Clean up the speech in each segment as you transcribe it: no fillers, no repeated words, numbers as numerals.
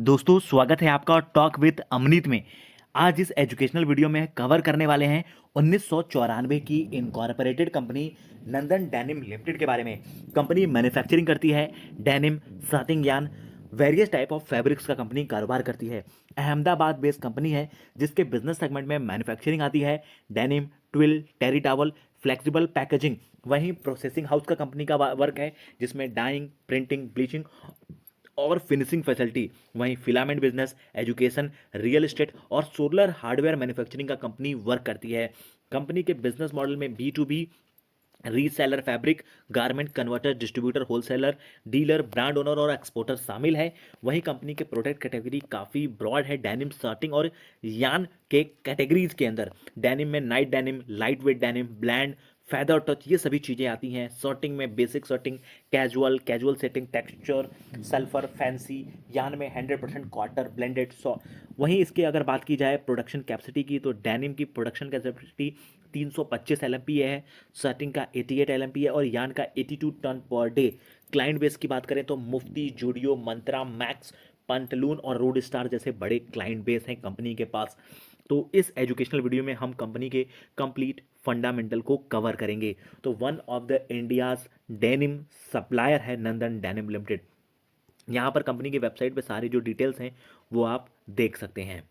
दोस्तों स्वागत है आपका टॉक विद अमनीत में। आज इस एजुकेशनल वीडियो में कवर करने वाले हैं 1994 की incorporated company Nandan denim limited के बारे में। कंपनी मैन्युफैक्चरिंग करती है डेनिम, साटिंग yarn, various type of fabrics का कंपनी कारोबार करती है। अहमदाबाद बेस्ड कंपनी है जिसके बिजनेस सेगमेंट में मैन्युफैक्चरिंग आती है denim, twill, terry towel, flexible packaging. वहीं प्रोसेसिंग हाउस का कंपनी का वर्क है जिसमें डाइंग, प्रिंटिंग, ब्लीचिंग और फिनिशिंग फैसिलिटी। वहीं filament business, education, real estate और सोलर हार्डवेयर मैन्युफैक्चरिंग का कंपनी वर्क करती है। कंपनी के बिजनेस मॉडल में B to B, reseller, fabric, garment converter, distributor, wholesaler, dealer, brand owner और एक्सपोर्टर शामिल है। वहीं कंपनी के प्रोडक्ट कैटेगरी काफ़ी ब्रॉड है डेनिम, सर्टिंग और यान के कैटेगरीज के अंदर। डेनिम में night denim, light weight denim, blend, feather touch, ये सभी चीज़ें आती हैं। सर्टिंग में basic shirting, casual, casual setting, texture, sulphur, fancy. Yarn में 100% क्वार्टर ब्लेंडेड सौ। वहीं इसके अगर बात की जाए प्रोडक्शन कैपेसिटी की, तो डेनिम की प्रोडक्शन कैपेसिटी 325 LMP है, सर्टिंग का 88 LMP है और यान का 82 ton per day. Client base की बात करें तो मुफ्ती, जूडियो, मंत्रा, मैक्स, पंटलून और रोड स्टार जैसे बड़े क्लाइंट बेस हैं कंपनी के पास। तो इस एजुकेशनल वीडियो में हम कंपनी के कंप्लीट फंडामेंटल को कवर करेंगे। तो one of the India's denim supplier है नंदन डेनिम लिमिटेड। यहाँ पर कंपनी की वेबसाइट पे सारी जो डिटेल्स हैं वो आप देख सकते हैं।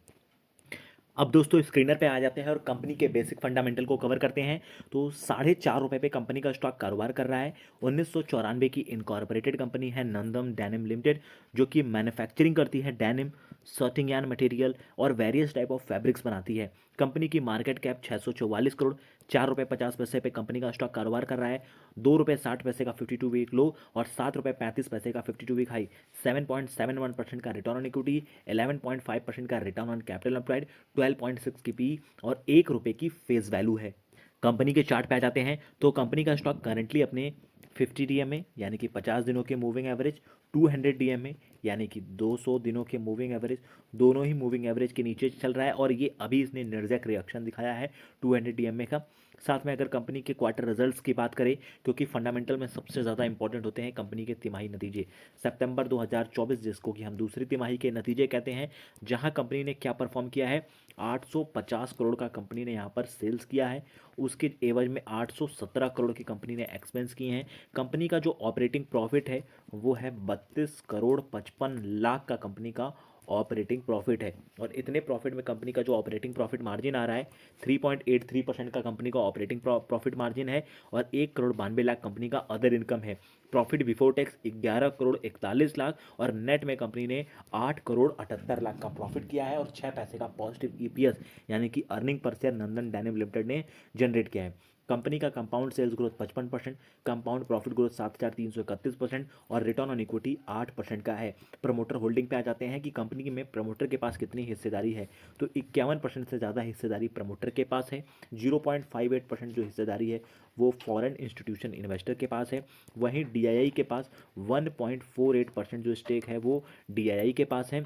अब दोस्तों स्क्रीनर पे आ जाते हैं और कंपनी के बेसिक फंडामेंटल को कवर करते हैं। तो ₹4.5 पे कंपनी का स्टॉक कारोबार कर रहा है। 1994 की इनकॉर्पोरेटेड कंपनी है नंदम डेनिम लिमिटेड, जो कि मैन्युफैक्चरिंग करती है डेनिम, सर्टिंग यार्न मटेरियल और वेरियस टाइप ऑफ फैब्रिक्स बनाती है। कंपनी की मार्केट कैप 644 करोड़, ₹4.50 पे कंपनी का स्टॉक कारोबार कर रहा है। ₹2.60 का 52 वीक लो और ₹7.35 का 52 वीक हाई। 7.71% का रिटर्न ऑन इक्विटी, 11.5% का रिटर्न ऑन कैपिटल एम्प्लॉयड, 12.6 की पी और ₹1 की फेस वैल्यू है। कंपनी के चार्ट पे आ जाते हैं तो कंपनी का स्टॉक करंटली अपने 50 डीएम में यानी कि 50 दिनों के मूविंग एवरेज, 200 डीएम में यानी कि 200 दिनों के मूविंग एवरेज, दोनों ही मूविंग एवरेज के नीचे चल रहा है और ये अभी इसने निर्जक रिएक्शन दिखाया है 200 डीएम में का। साथ में अगर कंपनी के क्वार्टर रिजल्ट्स की बात करें, क्योंकि फंडामेंटल में सबसे ज़्यादा इंपॉर्टेंट होते हैं कंपनी के तिमाही नतीजे। सितंबर 2024 जिसको कि हम दूसरी तिमाही के नतीजे कहते हैं, जहां कंपनी ने क्या परफॉर्म किया है, 850 करोड़ का कंपनी ने यहाँ पर सेल्स किया है। उसके एवज में 817 करोड़ की कंपनी ने एक्सपेंस किए हैं। कंपनी का जो ऑपरेटिंग प्रॉफिट है वो है 32 करोड़ 55 लाख का कंपनी का ऑपरेटिंग प्रॉफिट है। और इतने प्रॉफिट में कंपनी का जो ऑपरेटिंग प्रॉफिट मार्जिन आ रहा है 3.83% का कंपनी का ऑपरेटिंग प्रॉफिट मार्जिन है और 1 करोड़ 92 लाख कंपनी का अदर इनकम है। Profit before tax 11 crore 41 lakh और नेट में कंपनी ने 8 करोड़ 78 लाख का प्रॉफिट किया है और 6 पैसे का पॉजिटिव ईपीएस यानी कि earning per share Nandan denim limited ने जनरेट किया है। कंपनी का compound sales growth 55%, compound profit growth 7,331% और रिटर्न ऑन इक्विटी 8% का है। प्रमोटर होल्डिंग पे आ जाते हैं कि कंपनी में प्रमोटर के पास कितनी हिस्सेदारी है, तो 51% से ज़्यादा हिस्सेदारी प्रमोटर के पास है। 0.58% जो हिस्सेदारी है वो फॉरेन इंस्टीट्यूशन इन्वेस्टर के पास है। वहीं डीआईआई के पास 1.48% जो स्टेक है वो डीआईआई के पास है।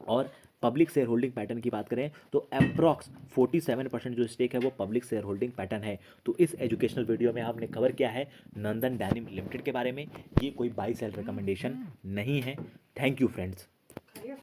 और पब्लिक शेयर होल्डिंग पैटर्न की बात करें तो अप्रॉक्स 47% जो स्टेक है वो पब्लिक शेयर होल्डिंग पैटर्न है। तो इस एजुकेशनल वीडियो में हमने कवर किया है नंदन डेनिम लिमिटेड के बारे में। ये कोई बाई सेल रिकमेंडेशन नहीं है। Thank you friends.